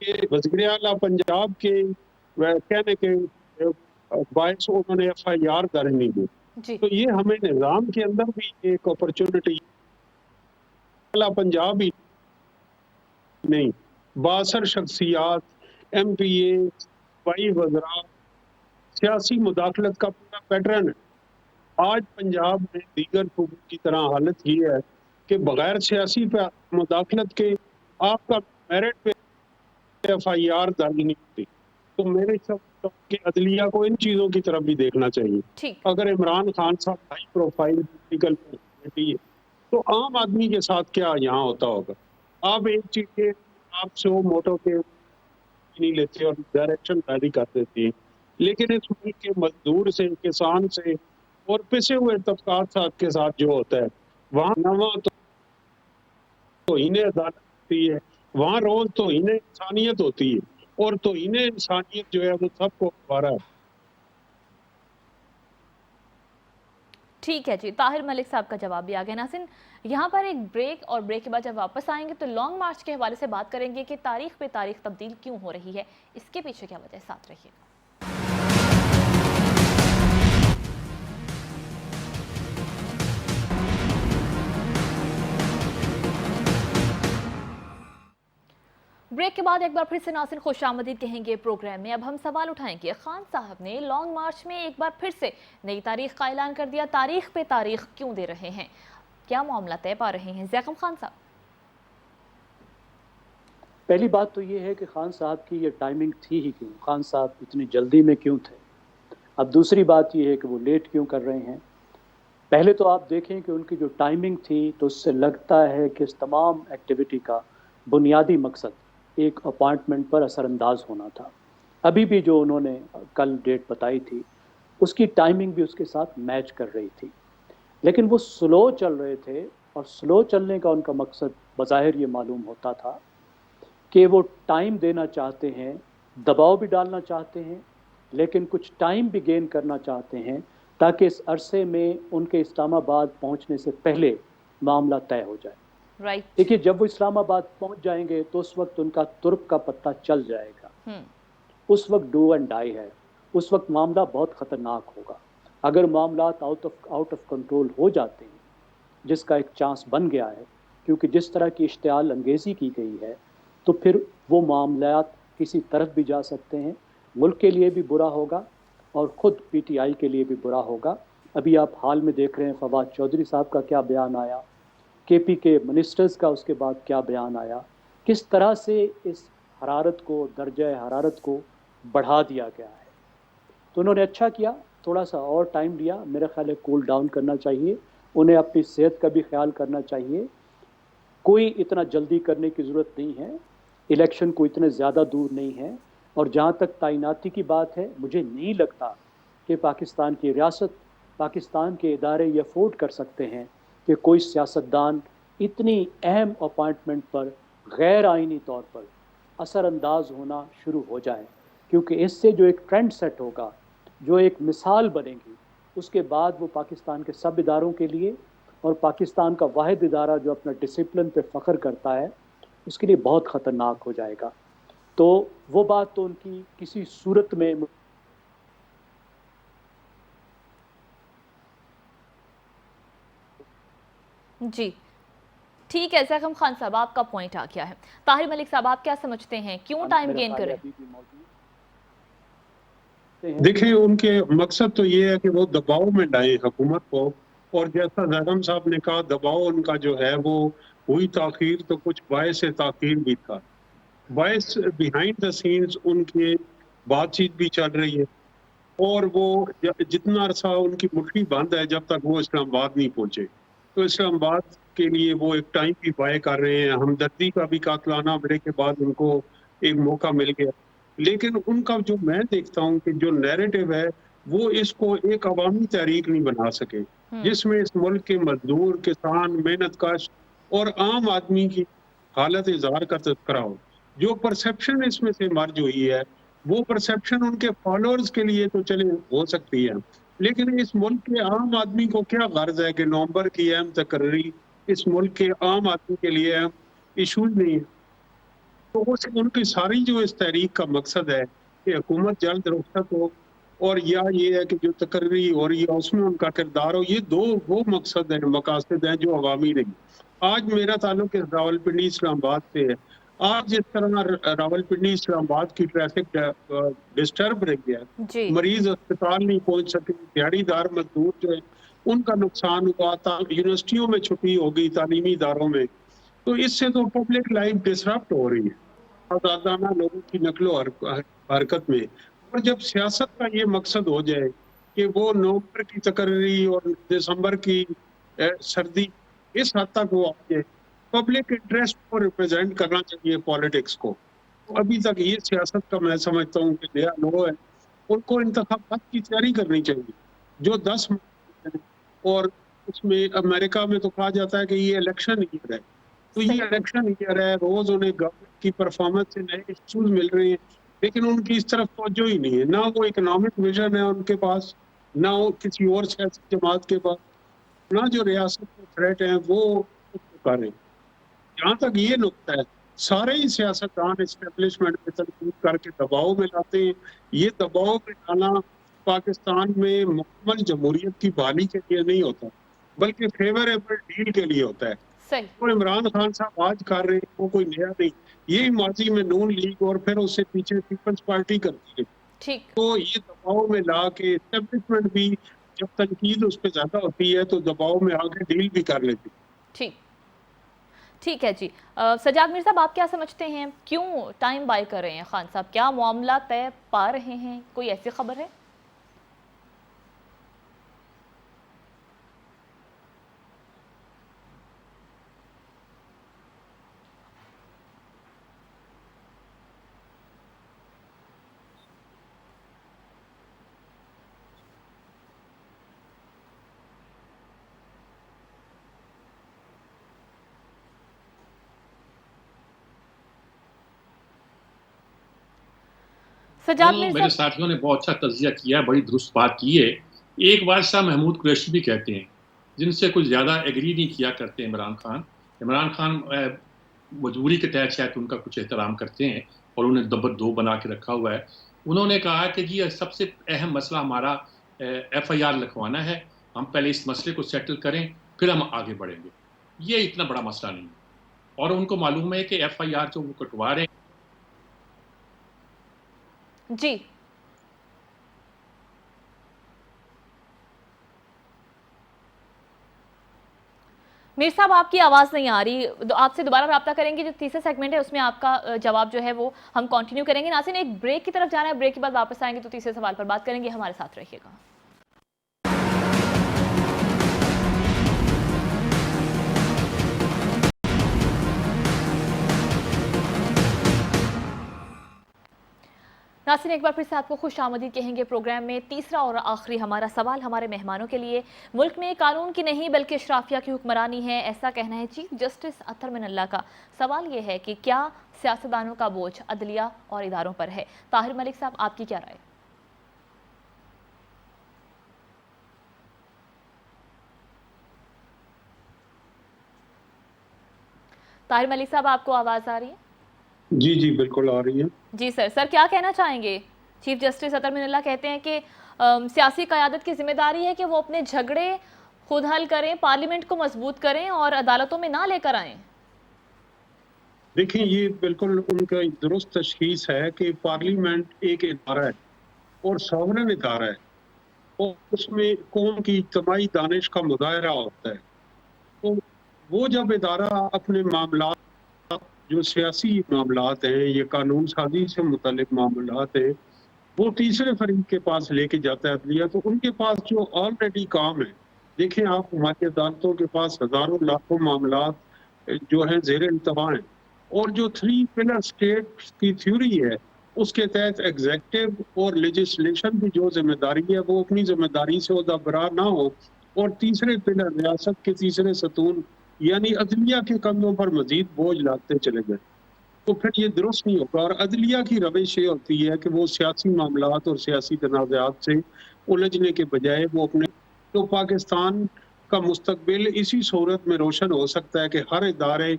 کہ وزیر اعلیٰ پنجاب کے کہنے کے باعث انہوں نے FIR درج نہیں کی. جی تو یہ ہمیں نظام کے اندر بھی ایک اپرچونٹی پنجاب ہی نہیں، باثر شخصیات MPA بائی وزراء سیاسی مداخلت کا پورا پیٹرن ہے. آج پنجاب میں دیگر صوبوں کی طرح حالت یہ ہے کہ بغیر سیاسی مداخلت کے آپ کا میرٹ پہ FIR درج نہیں ہوتی. تو میرے سب کہ عدلیہ کو ان چیزوں کی طرف بھی دیکھنا چاہیے. ٹھیک. اگر عمران خان صاحب ہائی پروفائل پولیٹیکل پرسنالٹی ہے تو عام آدمی کے ساتھ کیا یہاں ہوتا ہوگا. آپ ایک چیز کے آپ سے وہ موٹو کے نہیں لیتے اور ڈائریکشن جاری کر دیتے ہیں، لیکن اس ملک کے مزدور سے، کسان سے اور پسے ہوئے طبقات کے ساتھ جو ہوتا ہے وہاں نواں توہین عدالت ہوتی ہے، وہاں روز توہین انسانیت ہوتی ہے، اور توہین انسانیت جو ہے وہ سب کو گوارا ہے. ٹھیک ہے جی، طاہر ملک صاحب کا جواب بھی آ گیا. ناظرین یہاں پر ایک بریک، اور بریک کے بعد جب واپس آئیں گے تو لانگ مارچ کے حوالے سے بات کریں گے کہ تاریخ پہ تاریخ تبدیل کیوں ہو رہی ہے، اس کے پیچھے کیا وجہ ہے. ساتھ رہیے گا. بریک کے بعد ایک بار پھر سے ناظرین خوش آمدید کہیں گے پروگرام میں. اب ہم سوال اٹھائیں گے، خان صاحب نے لانگ مارچ میں ایک بار پھر سے نئی تاریخ کا اعلان کر دیا. تاریخ پہ تاریخ کیوں دے رہے ہیں، کیا معاملہ طے پا رہے ہیں؟ زیقم خان صاحب. پہلی بات تو یہ ہے کہ خان صاحب کی یہ ٹائمنگ تھی ہی کیوں، خان صاحب اتنی جلدی میں کیوں تھے. اب دوسری بات یہ ہے کہ وہ لیٹ کیوں کر رہے ہیں. پہلے تو آپ دیکھیں کہ ان کی جو ٹائمنگ تھی تو اس سے لگتا ہے کہ اس تمام ایکٹیویٹی کا بنیادی مقصد ایک اپوائنٹمنٹ پر اثر انداز ہونا تھا. ابھی بھی جو انہوں نے کل ڈیٹ بتائی تھی اس کی ٹائمنگ بھی اس کے ساتھ میچ کر رہی تھی، لیکن وہ سلو چل رہے تھے، اور سلو چلنے کا ان کا مقصد بظاہر یہ معلوم ہوتا تھا کہ وہ ٹائم دینا چاہتے ہیں، دباؤ بھی ڈالنا چاہتے ہیں، لیکن کچھ ٹائم بھی گین کرنا چاہتے ہیں تاکہ اس عرصے میں ان کے اسلام آباد پہنچنے سے پہلے معاملہ طے ہو جائے. رائٹ. دیکھیے جب وہ اسلام آباد پہنچ جائیں گے تو اس وقت ان کا ترک کا پتہ چل جائے گا. اس وقت ڈو اینڈ ڈائی ہے، اس وقت معاملہ بہت خطرناک ہوگا. اگر معاملات آؤٹ آف کنٹرول ہو جاتے ہیں، جس کا ایک چانس بن گیا ہے کیونکہ جس طرح کی اشتعال انگیزی کی گئی ہے، تو پھر وہ معاملات کسی طرف بھی جا سکتے ہیں. ملک کے لیے بھی برا ہوگا اور خود PTI کے لیے بھی برا ہوگا. ابھی آپ حال میں دیکھ رہے ہیں فواد چودھری صاحب کا کیا بیان آیا، KP کے منسٹرز کا اس کے بعد کیا بیان آیا، کس طرح سے اس حرارت کو، درجہ حرارت کو بڑھا دیا گیا ہے. تو انہوں نے اچھا کیا، تھوڑا سا اور ٹائم لیا. میرا خیال ہے کول ڈاؤن کرنا چاہیے، انہیں اپنی صحت کا بھی خیال کرنا چاہیے. کوئی اتنا جلدی کرنے کی ضرورت نہیں ہے، الیکشن کو اتنے زیادہ دور نہیں ہے. اور جہاں تک تعیناتی کی بات ہے، مجھے نہیں لگتا کہ پاکستان کی ریاست، پاکستان کے ادارے یہ افورڈ کر سکتے ہیں کہ کوئی سیاستدان اتنی اہم اپوائنٹمنٹ پر غیر آئینی طور پر اثر انداز ہونا شروع ہو جائے، کیونکہ اس سے جو ایک ٹرینڈ سیٹ ہوگا، جو ایک مثال بنے گی، اس کے بعد وہ پاکستان کے سب اداروں کے لیے اور پاکستان کا واحد ادارہ جو اپنا ڈسپلن پہ فخر کرتا ہے اس کے لیے بہت خطرناک ہو جائے گا. تو وہ بات تو ان کی کسی صورت میں جی ٹھیک ہے. زیقم خان صاحب آپ کا پوائنٹ آ گیا ہے. طاہر ملک صاحب آپ کیا سمجھتے ہیں، کیوں ٹائم گین کریں؟ دیکھیں ان کے مقصد تو یہ ہے کہ وہ دباؤ میں ڈالیں حکومت کو، اور جیسا زیقم صاحب نے کہا دباؤ ان کا جو ہے وہ ہوئی تاخیر تو کچھ باعث تاخیر بھی تھا. باعث بیہائنڈ دا سینز ان کے بات چیت بھی چل رہی ہے، اور وہ جتنا عرصہ ان کی مٹھی بند ہے جب تک وہ اسلام آباد نہیں پہنچے، تو اسلام آباد کے لیے وہ ایک ٹائم بھی بائے کر رہے ہیں. ہمدردی کا بھی قاتلانہ بریک کے بعد ان کو ایک موقع مل گیا. لیکن ان کا جو میں دیکھتا ہوں کہ جو نیریٹو ہے وہ اس کو ایک عوامی تحریک نہیں بنا سکے، جس میں اس ملک کے مزدور، کسان، محنت کش اور عام آدمی کی حالت اظہار کا تذکرہ ہو. جو پرسیپشن اس میں سے مرج ہوئی ہے وہ پرسیپشن ان کے فالوورز کے لیے تو چلے ہو سکتی ہے، لیکن اس ملک کے عام آدمی کو کیا غرض ہے کہ نومبر کی اہم تقرری اس ملک کے عام آدمی کے لیے اہم ایشوز نہیں ہے. تو ان کی ساری جو اس تحریک کا مقصد ہے کہ حکومت جلد رخصت ہو، اور یا یہ ہے کہ جو تقرری ہو رہی ہے اس میں ان کا کردار ہو، یہ دو وہ مقصد ہیں، مقاصد ہیں جو عوامی نہیں۔ آج میرا تعلق راولپنڈی اسلام آباد سے ہے، آج جس طرح راولپنڈی اسلام آباد کی ٹریفک ڈسٹرب رہی ہے، جی مریض اسپتال نہیں پہنچ سکے، دیہڑی دار مزدور جو ہے ان کا نقصان ہوا، یونیورسٹیوں میں چھٹی ہو گئی، تعلیمی اداروں میں، تو اس سے تو پبلک لائف ڈسرپٹ ہو رہی ہے آزادانہ لوگوں کی نقل و حرکت میں۔ اور جب سیاست کا یہ مقصد ہو جائے کہ وہ نومبر کی تقرری اور دسمبر کی سردی اس حد تک وہ آ جائے، پبلک انٹرسٹ کو ریپرزینٹ کرنا چاہیے پالیٹکس کو۔ ابھی تک یہ سیاست کا میں سمجھتا ہوں کہ نیا لو ہے، ان کو انتخابات کی تیاری کرنی چاہیے جو 10 اور اس میں امریکہ میں تو کہا جاتا ہے کہ یہ الیکشن ایئر ہے، تو یہ الیکشن ایئر ہے، روز انہیں گورنمنٹ کی پرفارمنس سے نئے ایشوز مل رہے ہیں، لیکن ان کی اس طرف توجہ ہی نہیں ہے، نہ وہ اکنامک ویژن ہے ان کے پاس، نہ وہ کسی اور سیاسی جماعت کے پاس، نہ جو ریاست کے تھریٹ ہیں وہ کریں۔ جہاں تک یہ نقطہ ہے، سارے ہی سیاستدان اسٹیبلشمنٹ پہ تنقید کر کے دباؤ میں لاتے ہیں۔ یہ دباؤ میں لانا پاکستان میں مکمل جمہوریت کی بحالی کے لیے نہیں ہوتا، بلکہ فیوریبل ڈیل کے لیے ہوتا ہے۔ صحیح وہ عمران خان صاحب آج کر رہے ہیں وہ کوئی نیا نہیں، یہی ماضی میں نون لیگ اور پھر اس سے پیچھے پیپلز پارٹی کرتی ہے۔ ٹھیک تو یہ دباؤ میں لا کے اسٹیبلشمنٹ بھی جب تنقید اس پہ زیادہ ہوتی ہے تو دباؤ میں آ کے ڈیل بھی کر لیتی ہے۔ ٹھیک ہے جی۔ سجاد میر صاحب، آپ کیا سمجھتے ہیں کیوں ٹائم بائی کر رہے ہیں خان صاحب؟ کیا معاملہ طے پا رہے ہیں؟ کوئی ایسی خبر ہے؟ سجاد میر میرے صاحب، ساتھیوں نے بہت اچھا تجزیہ کیا ہے، بڑی درست بات کی ہے۔ ایک بات شاہ محمود قریشی بھی کہتے ہیں، جن سے کچھ زیادہ ایگری نہیں کیا کرتے عمران خان مجبوری کے تحت شاید ان کا کچھ احترام کرتے ہیں اور انہیں نمبر 2 بنا کے رکھا ہوا ہے۔ انہوں نے کہا کہ جی سب سے اہم مسئلہ ہمارا FIR لکھوانا ہے، ہم پہلے اس مسئلے کو سیٹل کریں پھر ہم آگے بڑھیں گے۔ یہ اتنا بڑا مسئلہ نہیں ہے، اور ان کو معلوم ہے کہ FIR جو وہ کٹوا رہے ہیں جی میر صاحب، آپ کی آواز نہیں آ رہی، آپ سے دوبارہ رابطہ کریں گے۔ جو تیسرا سیگمنٹ ہے اس میں آپ کا جواب جو ہے وہ ہم کنٹینیو کریں گے۔ ناظرین، ایک بریک کی طرف جانا ہے، بریک کے بعد واپس آئیں گے تو تیسرے سوال پر بات کریں گے، ہمارے ساتھ رہیے گا۔ ناظرین، ایک بار پھر سے آپ کو خوش آمدید کہیں گے پروگرام میں۔ تیسرا اور آخری ہمارا سوال ہمارے مہمانوں کے لیے، ملک میں قانون کی نہیں بلکہ اشرافیہ کی حکمرانی ہے، ایسا کہنا ہے چیف جسٹس اطہر من اللہ کا۔ سوال یہ ہے کہ کیا سیاستدانوں کا بوجھ عدلیہ اور اداروں پر ہے؟ طاہر ملک صاحب، آپ کی کیا رائے؟ طاہر ملک صاحب، آپ کو آواز آ رہی ہے؟ جی بالکل آ رہی ہے۔ جی سر کیا کہنا چاہیں گے؟ چیف جسٹس اطہر من اللہ کہتے ہیں کہ سیاسی قیادت کی ذمہ داری ہے کہ وہ اپنے جھگڑے خود حل کریں، پارلیمنٹ کو مضبوط کریں اور عدالتوں میں نہ لے کر آئیں۔ دیکھیں، یہ بالکل ان کا درست تشخیص ہے کہ پارلیمنٹ ایک ادارہ ہے اور ساورن ادارہ ہے، اور اس میں قوم کی اجتماعی دانش کا مظاہرہ ہوتا ہے۔ تو وہ جب ادارہ اپنے معاملات، جو سیاسی معاملات ہیں، یہ قانون سازی سے متعلق معاملات ہیں، وہ تیسرے فریق کے پاس لے کے جاتا ہے عدلیہ، تو ان کے پاس جو آلریڈی کام ہے، دیکھیں آپ ہماری عدالتوں کے پاس ہزاروں لاکھوں معاملات جو ہیں زیر التوا ہیں، اور جو 3 پلر اسٹیٹ کی تھیوری ہے اس کے تحت ایگزیکٹو اور لیجسلیشن کی جو ذمہ داری ہے وہ اپنی ذمہ داری سے عہدہ نہ ہو، اور تیسرے پلر ریاست کے تیسرے ستون یعنی عدلیہ کے کندھوں پر مزید بوجھ لاتے چلے گئے، تو پھر یہ درست نہیں ہوگا۔ اور عدلیہ کی روش یہ ہوتی ہے کہ وہ سیاسی معاملات اور سیاسی تنازعات سے الجھنے کے بجائے وہ اپنے، تو پاکستان کا مستقبل اسی صورت میں روشن ہو سکتا ہے کہ ہر ادارے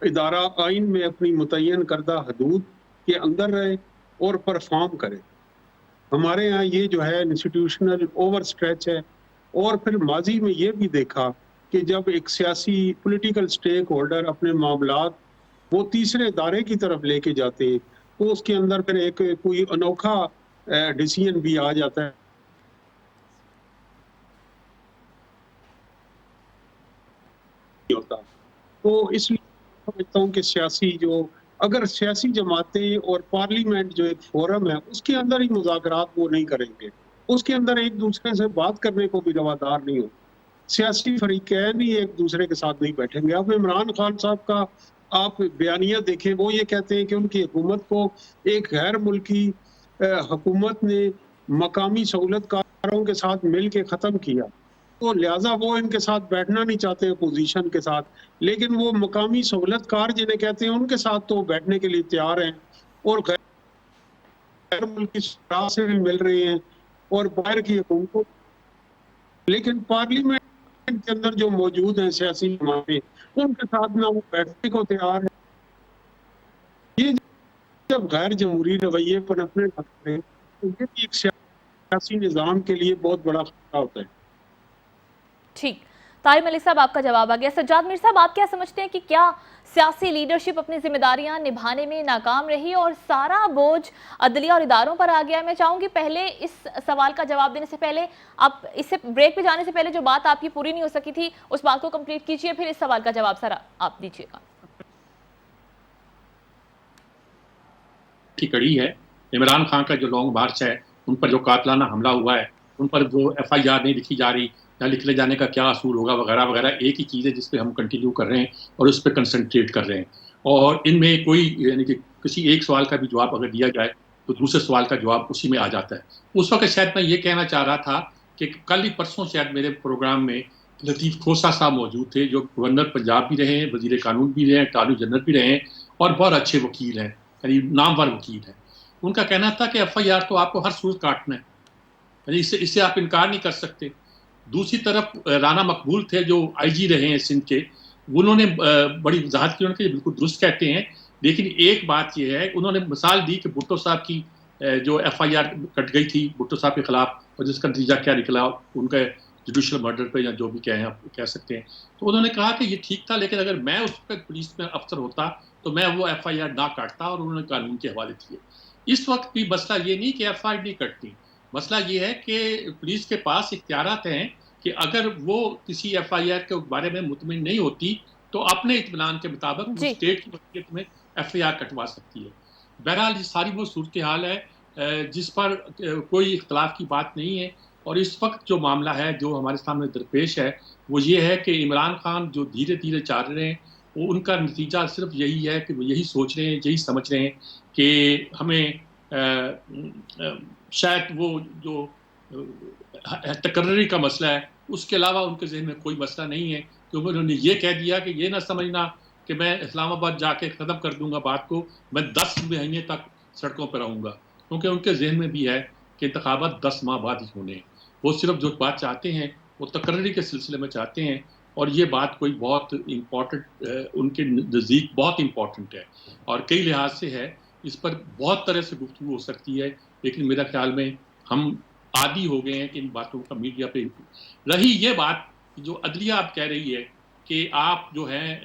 ادارہ آئین میں اپنی متعین کردہ حدود کے اندر رہے اور پرفارم کرے. ہمارے ہاں یہ جو ہے انسٹیٹیوشنل اوور اسٹریچ ہے. اور پھر ماضی میں یہ بھی دیکھا کہ جب ایک سیاسی پولیٹیکل سٹیک ہولڈر اپنے معاملات وہ تیسرے ادارے کی طرف لے کے جاتے ہیں تو اس کے اندر پھر ایک کوئی انوکھا ڈیسیژن بھی آ جاتا ہے ہوتا. تو اس لیے سمجھتا ہوں کہ اگر سیاسی جماعتیں اور پارلیمنٹ جو ایک فورم ہے اس کے اندر ہی مذاکرات وہ نہیں کریں گے, اس کے اندر ایک دوسرے سے بات کرنے کو بھی روادار نہیں ہو, سیاسی فریقین ہی ایک دوسرے کے ساتھ نہیں بیٹھیں گے. اب عمران خان صاحب کا آپ بیانیہ دیکھیں, وہ یہ کہتے ہیں کہ ان کی حکومت کو ایک غیر ملکی حکومت نے مقامی سہولت کاروں کے ساتھ مل کے ختم کیا, تو لہٰذا وہ ان کے ساتھ بیٹھنا نہیں چاہتے اپوزیشن کے ساتھ, لیکن وہ مقامی سہولت کار جنہیں کہتے ہیں ان کے ساتھ تو بیٹھنے کے لیے تیار ہیں اور غیر ملکی شراح سے بھی مل رہے ہیں اور باہر کی حکومتوں. لیکن پارلیمنٹ کے اندر جو موجود ہیں سیاسی جماعتیں ان کے ساتھ نہ وہ بیٹھنے کو تیار ہیں. یہ جب غیر جمہوری رویے پر اپنے لگتے ہیں تو یہ بھی ایک سیاسی نظام کے لیے بہت بڑا خطرہ ہوتا ہے. ٹھیک, طاہر ملک صاحب آپ کا جواب آ گیا. سجاد میر صاحب, آپ کیا سمجھتے ہیں کہ کیا سیاسی لیڈرشپ اپنی ذمہ داریاں نبھانے میں ناکام رہی اور سارا بوجھ عدلیہ اور اداروں پر آ گیا؟ میں چاہوں گی پہلے اس سوال کا جواب دینے سے پہلے آپ اس سے بریک پہ جانے سے پہلے جو بات آپ کی پوری نہیں ہو سکی تھی اس بات کو کمپلیٹ کیجئے, پھر اس سوال کا جواب سر آپ دیجئے گا. کی کڑی ہے عمران خان کا جو لانگ مارچ ہے, ان پر جو قاتلانہ حملہ ہوا ہے, ان پر جو ایف آئی آر نہیں لکھی جا رہی یا لکھنے جانے کا کیا اصول ہوگا وغیرہ وغیرہ, ایک ہی چیز ہے جس پہ ہم کنٹینیو کر رہے ہیں اور اس پہ کنسنٹریٹ کر رہے ہیں. اور ان میں کوئی یعنی کہ کسی ایک سوال کا بھی جواب اگر دیا جائے تو دوسرے سوال کا جواب اسی میں آ جاتا ہے. اس وقت شاید میں یہ کہنا چاہ رہا تھا کہ کل ہی پرسوں شاید میرے پروگرام میں لطیف کھوسہ صاحب موجود تھے جو گورنر پنجاب بھی رہے ہیں, وزیر قانون بھی رہے ہیں, اٹارنی جنرل بھی رہے ہیں اور بہت اچھے وکیل ہیں, یعنی نامور وکیل ہیں. ان کا کہنا تھا کہ ایف آئی آر تو آپ کو ہر صورت کاٹنا ہے, یعنی اس سے آپ انکار نہیں کر سکتے. دوسری طرف رانا مقبول تھے جو آئی جی رہے ہیں سندھ کے, انہوں نے بڑی وضاحت کی, انہوں نے بالکل درست کہتے ہیں, لیکن ایک بات یہ ہے انہوں نے مثال دی کہ بھٹو صاحب کی جو ایف آئی آر کٹ گئی تھی بھٹو صاحب کے خلاف اور جس کا نتیجہ کیا نکلا ان کا جوڈیشل مرڈر پہ یا جو بھی کہیں آپ کہہ سکتے ہیں, تو انہوں نے کہا کہ یہ ٹھیک تھا, لیکن اگر میں اس وقت پولیس میں افسر ہوتا تو میں وہ ایف آئی آر نہ کاٹتا, اور انہوں نے قانون کے حوالے کیے. اس وقت بھی مسئلہ یہ نہیں کہ ایف آئی آر نہیں کٹتی, مسئلہ یہ ہے کہ پولیس کے پاس اختیارات ہیں کہ اگر وہ کسی ایف آئی آر کے بارے میں مطمئن نہیں ہوتی تو اپنے اطمینان کے مطابق وہ اسٹیٹ کی وصیت میں ایف آئی آر کٹوا سکتی ہے. بہرحال یہ ساری وہ صورتحال ہے جس پر کوئی اختلاف کی بات نہیں ہے. اور اس وقت جو معاملہ ہے جو ہمارے سامنے درپیش ہے وہ یہ ہے کہ عمران خان جو دھیرے دھیرے چل رہے ہیں وہ ان کا نتیجہ صرف یہی ہے کہ وہ یہی سوچ رہے ہیں, یہی سمجھ رہے ہیں کہ ہمیں شاید وہ جو تقرری کا مسئلہ ہے اس کے علاوہ ان کے ذہن میں کوئی مسئلہ نہیں ہے, کیونکہ انہوں نے یہ کہہ دیا کہ یہ نہ سمجھنا کہ میں اسلام آباد جا کے ختم کر دوں گا بات کو, میں 10 مہینے تک سڑکوں پہ رہوں گا, کیونکہ ان کے ذہن میں بھی ہے کہ انتخابات 10 ماہ بعد ہی ہونے ہیں. وہ صرف جو بات چاہتے ہیں وہ تقرری کے سلسلے میں چاہتے ہیں, اور یہ بات کوئی بہت امپورٹنٹ ان کے نزدیک بہت امپورٹنٹ ہے اور کئی لحاظ سے ہے. اس پر بہت طرح سے گفتگو ہو سکتی ہے, لیکن میرا خیال میں ہم عادی ہو گئے ہیں کہ ان باتوں کا میڈیا پہ. رہی یہ بات جو عدلیہ آپ کہہ رہی ہے کہ آپ جو ہے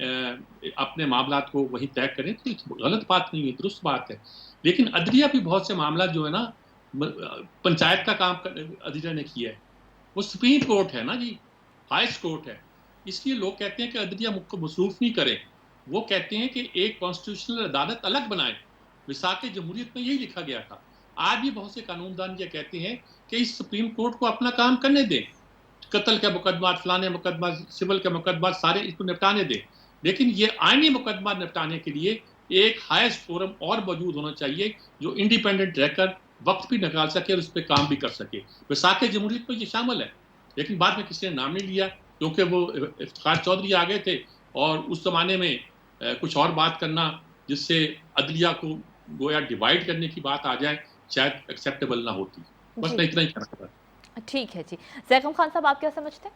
اپنے معاملات کو وہیں طے کریں, تو غلط بات نہیں ہے, درست بات ہے. لیکن عدلیہ بھی بہت سے معاملات جو ہے نا, پنچایت کا کام عدلیہ نے کیا ہے, وہ سپریم کورٹ ہے نا جی, ہائیسٹ کورٹ ہے. اس لیے لوگ کہتے ہیں کہ عدلیہ مصروف نہیں کرے, وہ کہتے ہیں کہ ایک کانسٹیٹیوشنل عدالت الگ بنائے. وثاق جمہوریت میں یہی لکھا گیا تھا. آج بھی بہت سے قانون دان یہ کہتے ہیں کہ اس سپریم کورٹ کو اپنا کام کرنے دیں, قتل کے مقدمات, فلانے مقدمات, سول کے مقدمات سارے اس کو نپٹانے دیں, لیکن یہ آئینی مقدمات نپٹانے کے لیے ایک ہائیسٹ فورم اور موجود ہونا چاہیے جو انڈیپینڈنٹ رہ کر وقت بھی نکال سکے اور اس پہ کام بھی کر سکے. وثاق جمہوریت میں یہ شامل ہے, لیکن بعد میں کسی نے نام نہیں لیا کیونکہ وہ افتخار چودھری آ گئے تھے, اور اس زمانے میں کچھ اور بات کرنا جس سے عدلیہ کو گویا ڈیوائیڈ کرنے کی بات آ جائے شاید ایکسیپٹیبل نہ ہوتی. بس میں اتنا ہی کہنا چاہتا ہوں. ٹھیک ہے جی. زیکم خان صاحب آپ کیا سمجھتے ہیں؟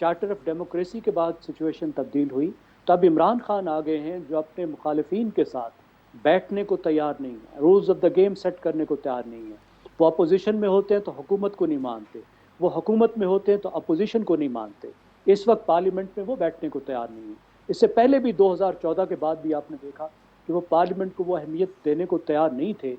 چارٹر آف ڈیموکریسی کے بعد سچویشن تبدیل ہوئی تو اب عمران خان آ گئے ہیں جو اپنے مخالفین کے ساتھ بیٹھنے کو تیار نہیں ہے، rules of the game set کرنے کو تیار نہیں ہے۔ وہ اپوزیشن میں ہوتے ہیں تو حکومت کو نہیں مانتے، وہ حکومت میں ہوتے ہیں تو اپوزیشن کو نہیں مانتے۔ اس وقت پارلیمنٹ میں وہ بیٹھنے کو تیار نہیں ہے۔ اس سے پہلے بھی 2014 کے بعد بھی آپ نے دیکھا کہ وہ پارلیمنٹ کو وہ اہمیت دینے کو تیار نہیں تھے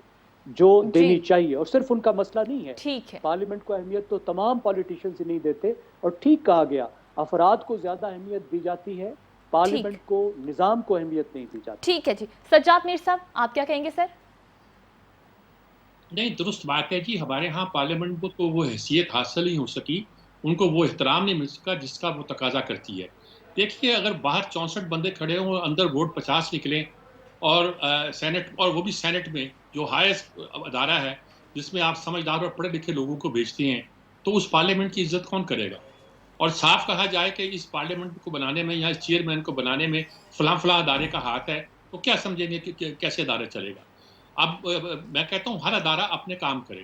جو دینی چاہیے، اور صرف ان کا مسئلہ نہیں ہے، ٹھیک ہے، پارلیمنٹ کو اہمیت تو تمام پالیٹیشنز ہی نہیں دیتے، اور ٹھیک کہا گیا افراد کو زیادہ اہمیت دی جاتی ہے، پارلیمنٹ کو، نظام کو اہمیت نہیں دی جاتی۔ ٹھیک ہے جی، سجاد میر صاحب آپ کیا کہیں گے سر؟ نہیں، درست بات ہے جی، ہمارے ہاں پارلیمنٹ کو تو وہ حیثیت حاصل نہیں ہو سکی، ان کو وہ احترام نہیں مل سکا جس کا وہ تقاضا کرتی ہے۔ دیکھیے اگر باہر 64 بندے کھڑے ہوں اور اندر ووٹ 50 نکلیں، اور سینٹ، اور وہ بھی سینٹ میں جو ہائیسٹ ادارہ ہے جس میں آپ سمجھدار اور پڑھے لکھے لوگوں کو بھیجتے ہیں، تو اس پارلیمنٹ کی عزت کون کرے گا؟ اور صاف کہا جائے کہ اس پارلیمنٹ کو بنانے میں یا اس چیئرمین کو بنانے میں فلاں فلاں ادارے کا ہاتھ ہے، تو کیا سمجھیں گے کہ کیسے ادارہ چلے گا؟ اب میں کہتا ہوں ہر ادارہ اپنے کام کرے۔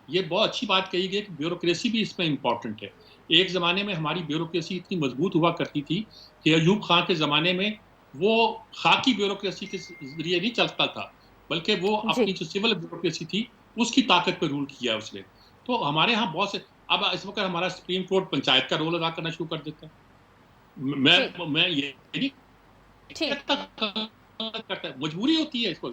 یہ بہت اچھی بات کہی گئی کہ بیوروکریسی بھی اس میں امپورٹنٹ ہے۔ ایک زمانے میں ہماری بیوروکریسی اتنی مضبوط ہوا کرتی تھی کہ ایوب خان کے زمانے میں وہ خاکی بیوروکریسی کے ذریعے نہیں چلتا تھا، بلکہ وہ اپنی جو سول بیوروکریسی تھی اس کی طاقت پہ رول کیا اس نے۔ تو ہمارے ہاں بہت سے، اب اس وقت ہمارا سپریم کورٹ پنچایت کا رول ادا کرنا شروع کر دیتا ہے۔ میں یہ کرتا ہے، مجبوری ہوتی ہے اس کو۔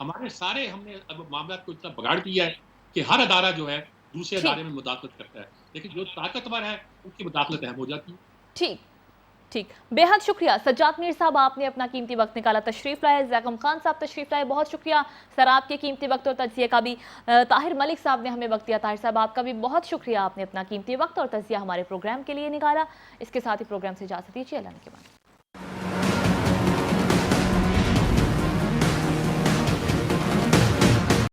ہمارے سارے ہم نے اب معاملات کو اتنا بگاڑ دیا ہے کہ ہر ادارہ جو ہے دوسرے ادارے میں مداخلت کرتا ہے، لیکن جو طاقتور ہے ان کی مداخلت اہم ہو جاتی ہے۔ ٹھیک ٹھیک، بے حد شکریہ سجاد میر صاحب، آپ نے اپنا قیمتی وقت نکالا، تشریف لائے۔ زیغم خان صاحب تشریف لائے، بہت شکریہ سر آپ کے قیمتی وقت اور تجزیے کا بھی۔ طاہر ملک صاحب نے ہمیں وقت دیا، طاہر صاحب آپ کا بھی بہت شکریہ، آپ نے اپنا قیمتی وقت اور تجزیہ ہمارے پروگرام کے لیے نکالا۔ اس کے ساتھ ہی پروگرام سے اجازت دیجیے، اللہ نے کے بعد۔